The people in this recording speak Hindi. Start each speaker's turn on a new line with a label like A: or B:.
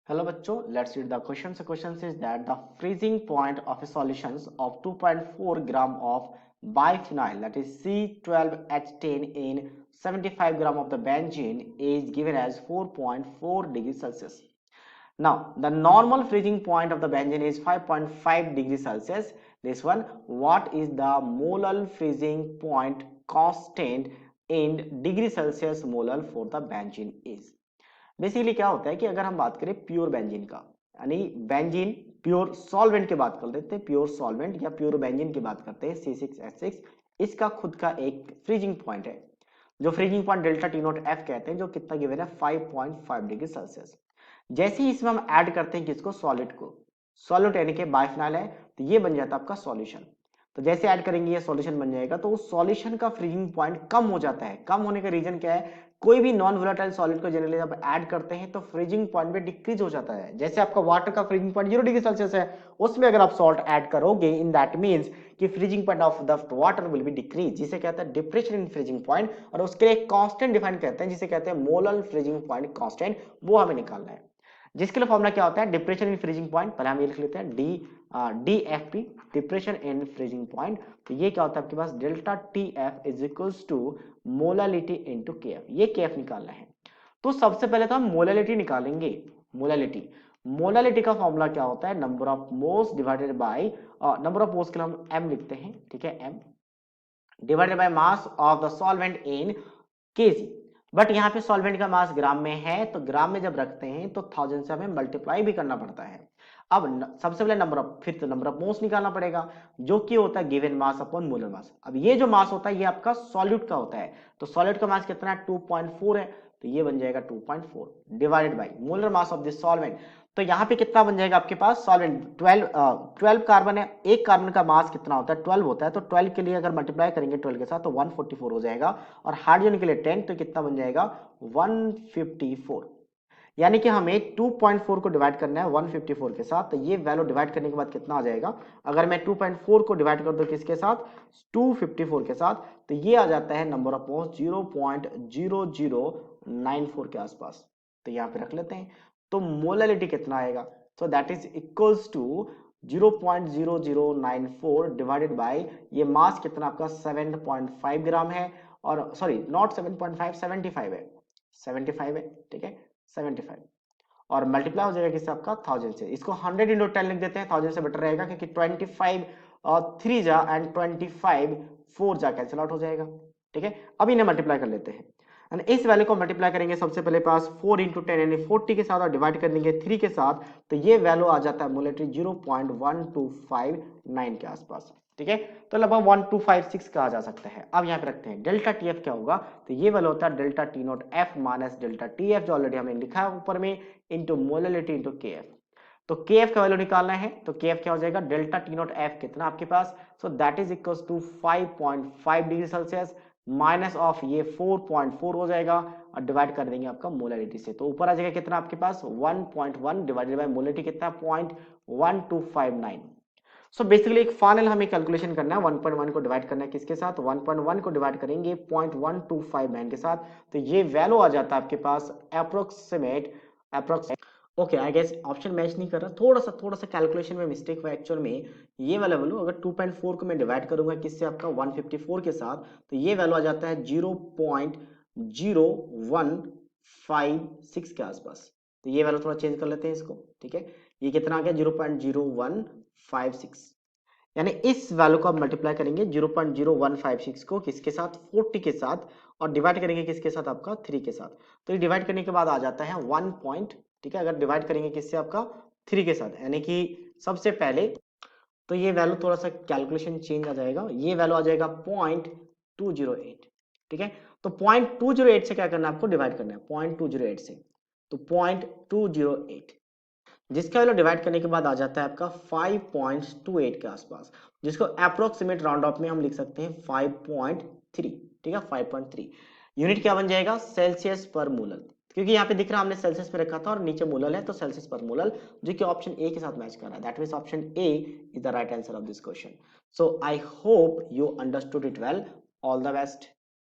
A: Hello बच्चों, let's read the question. The question says that the freezing point of a solutions of 2.4 gram of biphenyl, that is C12H10 in 75 gram of the benzene is given as 4.4 degrees Celsius. Now, the normal freezing point of the benzene is 5.5 degrees Celsius. This one, what is the molar freezing point constant in degree Celsius molar for the benzene is? Basically क्या होता है कि अगर हम बात करें प्योर बेंजीन का, यानी बेंजीन प्योर सॉल्वेंट की बात कर लेते हैं, प्योर सॉल्वेंट या प्योर बेंजीन की बात करते हैं C6H6, इसका खुद का एक फ्रीजिंग पॉइंट है, जो freezing point delta T not F कहते हैं, जो कितना गिवन है 5.5 डिग्री सेल्सियस। जैसे ही इसमें हम ऐड करते हैं किसको, सॉलिड को, सॉलिड यानी कि बाइफिनाइल है, तो ये बन जाता है आपका सॉल्यूशन। तो जैसे ऐड करेंगे ये सॉल्यूशन बन जाएगा, तो उस सॉल्यूशन का फ्रीजिंग पॉइंट कम हो जाता है। कम होने का रीजन क्या है, कोई भी नॉन वोलेटाइल सॉलिड को जनरली जब ऐड करते हैं तो फ्रीजिंग पॉइंट भी डिक्रीज हो जाता है। जैसे आपका वाटर का फ्रीजिंग पॉइंट 0 डिग्री सेल्सियस है, उसमें अगर आप सॉल्ट ऐड करोगे, इन दैट मींस कि freezing point of the water will be decrease, जिसे कहते हैं डिप्रेशन इन फ्रीजिंग पॉइंट, और उसके लिए कांस्टेंट डिफाइन करते हैं जिसे कहते हैं मोलर फ्रीजिंग पॉइंट कांस्टेंट, वो हमें निकालना है। जिसके लिए फॉर्मूला क्या होता है, डिप्रेशन इन फ्रीजिंग पॉइंट, पहले हम ये लिख लेते हैं DFP, depression in freezing point. तो ये क्या होता है आपके पास, delta TF is equals to molality into KF, ये KF निकालना है। तो सबसे पहले तो हम मोलालिटी निकालेंगे। मोलालिटी का फॉर्मूला क्या होता है, number of moles divided by, number of moles के लिए हम M लिखते हैं, ठीक है, M divided by mass of the solvent in kg। But यहाँ पे सॉल्वेंट का मास ग्राम में है, तो ग्राम में जब रखते हैं तो 1000 से हमें मल्टीप्लाई भी करना पड़ता है। अब सबसे पहले नंबर ऑफ मोल्स निकालना पड़ेगा, जो कि होता है given mass upon molar mass. अब ये जो मास होता है ये आपका सॉल्यूट का होता है, तो सॉल्यूट का मास कितना है, 2.4 है, तो ये बन जाएगा 2.4 divided by molar mass of this solvent. तो यहाँ पे कितना बन जाएगा आपके पास, सॉल्वेंट 12 कार्बन है, एक कार्बन का मास कितना होता है, 12 होता है, तो 12 के लिए अगर मल्टीप्लाई करेंगे 12 के साथ तो 144 हो जाएगा, और हाइड्रोजन के लिए 10, तो कितना बन जाएगा 154। यानी कि हमें 2.4 को डिवाइड करना है 154 के साथ, तो ये वैल्यू डिवाइड करने के बाद कितना आ जाएगा, अगर मैं 2.4 को डिवाइड कर दूं किसके साथ, 254 के साथ, तो ये आ जाता है नंबर ऑफ मोल्स 0.0094 के आसपास। तो यहाँ पे रख लेते हैं, तो मोलालिटी कितना आएगा, so that is equals to 0.0094 divided by ये मास कितना आपका 7.5 ग्राम है, और सॉरी नॉट 7.5, 75 है, 75 है, ठीक है 75, और मल्टीप्लाई हो जाएगा किससे आपका 1000 से। इसको 100 इंटू 10 लिख देते हैं, 1000 से बेटर रहेगा, क्योंकि 25 3 जा एंड 25 4 जा कैंसिल आउट हो जाएगा, ठीक है। अब इन्हें मल्टीप्लाई कर लेते हैं, एंड इस वैल्यू को मल्टीप्लाई करेंगे सबसे पहले पास 4 इंटू 10 यानी 40 के साथ, और डिवाइड कर देंगे 3 के साथ, तो ये वैल्यू आ जाता है मोलेट्री 0.1259 के आसपास, ठीक है। तो लगभग 1256 कहा जा सकता है। अब यहाँ पे रखते हैं डेल्टा TF क्या होगा, तो ये वाला होता है delta T not F minus delta TF, जो ऑलरेडी हमने लिखा है ऊपर में, इंटू मोलालिटी इंटू KF। तो KF का वैल्यू निकालना है, तो KF क्या हो जाएगा, डेल्टा T नॉट F कितना आपके पास, so that is equals to 5.5 degree Celsius minus of ये 4.4 हो जाएगा, और डिवाइड कर देंगे आपका मोलालिटी से, तो ऊपर आ जाएगा कितना आपके पास 1.1 डिवाइडेड बाय मोलालिटी कितना 0.1259। सो बेसिकली एक फाइनल हमें कैलकुलेशन करना है, 1.1 को डिवाइड करना है किसके साथ, 1.1 को डिवाइड करेंगे 0.1259 के साथ, तो ये वैल्यू आ जाता है आपके पास approximate okay, I guess option match नहीं कर रहा, थोड़ा सा कैलकुलेशन में मिस्टेक हुआ एक्चुअल में। ये वाला वैल्यू अगर 2.4 को मैं डिवाइड करूंगा किससे आपका 154 के साथ, तो ये वैल्यू आ जाता है 0.0156 के आसपास। तो ये वैल्यू थोड़ा चेंज कर लेते हैं इसको, ठीक है, ये कितना आ गया 0.0156, यानी इस वैल्यू को आप मल्टीप्लाई करेंगे 0.0156 को किसके साथ 40 के साथ, और डिवाइड करेंगे किसके साथ आपका 3 के साथ, तो ये डिवाइड करने के बाद आ जाता है 1 पॉइंट, ठीक है। अगर डिवाइड करेंगे किससे आपका 3 के साथ, यानी कि सबसे पहले तो ये वैल्यू थोड़ा सा कैलकुलेशन चेंज आ जाएगा, ये वैल्यू आ जाएगा 0.208, ठीक है। तो 0.208 से क्या करना है आपको, डिवाइड करना है 0.208 से, तो 0.208 जिसका वैल्यू डिवाइड करने के बाद आ जाता है आपका 5.28 के आसपास, जिसको अप्रोक्सीमेट राउंड ऑफ में हम लिख सकते हैं 5.3, ठीक है 5.3। यूनिट क्या बन जाएगा, सेल्सियस पर मोलर, क्योंकि यहाँ पे दिख रहा है हमने सेल्सियस पे रखा था और नीचे मोलर है, तो सेल्सियस पर मोलर, जो कि ऑप्शन ए के साथ मैच कर रहा है, that means option A is the right answer of this question. So I hope you understood it well, all the best.